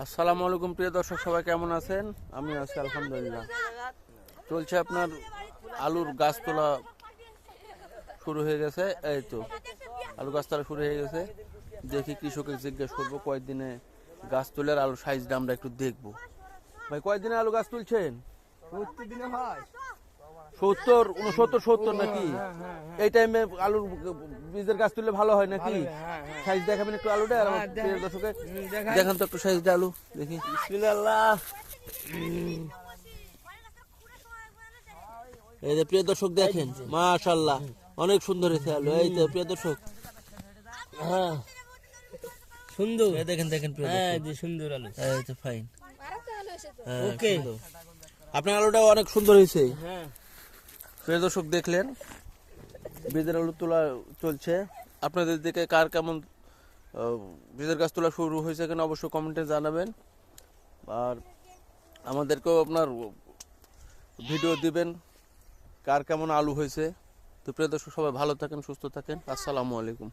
আসসালামু আলাইকুম প্রিয় দর্শক, সবাই কেমন আছেন? আমি আছি আলহামদুলিল্লাহ। চলছে আপনার আলুর গাছ তোলা শুরু হয়ে গেছে। এই তো আলু গাছ তোলা শুরু হয়ে গেছে। দেখি কৃষকের জিজ্ঞেস করবো কয়েকদিনে গাছ তোলার আলুর সাইজটা আমরা একটু দেখবো। ভাই কয়েকদিনে আলু গাছ তুলছেন? 70 দিনে হয়। 70, 69, 70 নাকি? এই টাইমে আলুর বীজের গাছ তুললে ভালো হয় নাকি? সাইজ দেখাবেন একটু আলুটা আর আমার প্রিয় দর্শকে দেখান তো একটু সাইজটা আলু দেখি। বিসমিল্লাহ। এই যে প্রিয় দর্শক দেখেন, মাশাআল্লাহ অনেক সুন্দর হয়েছে আলু। এই তো প্রিয় দর্শক, হ্যাঁ সুন্দর। এই দেখেন দেখেন প্রিয় হ্যাঁ দর্শক, যে সুন্দর আলু। এই তো ফাইন। ওকে। আপনার আলুটা অনেক সুন্দর হয়েছে। হ্যাঁ প্রিয় দর্শক দেখলেন, বীজের আলু তোলা চলছে। আপনাদের দিকে কার কেমন বীজের গাছ তোলা শুরু হয়েছে কিনা অবশ্যই কমেন্টে জানাবেন। আর আমাদেরকেও আপনার ভিডিও দিবেন কার কেমন আলু হয়েছে। তো প্রিয় দর্শক সবাই ভালো থাকেন, সুস্থ থাকেন। আসসালামু আলাইকুম।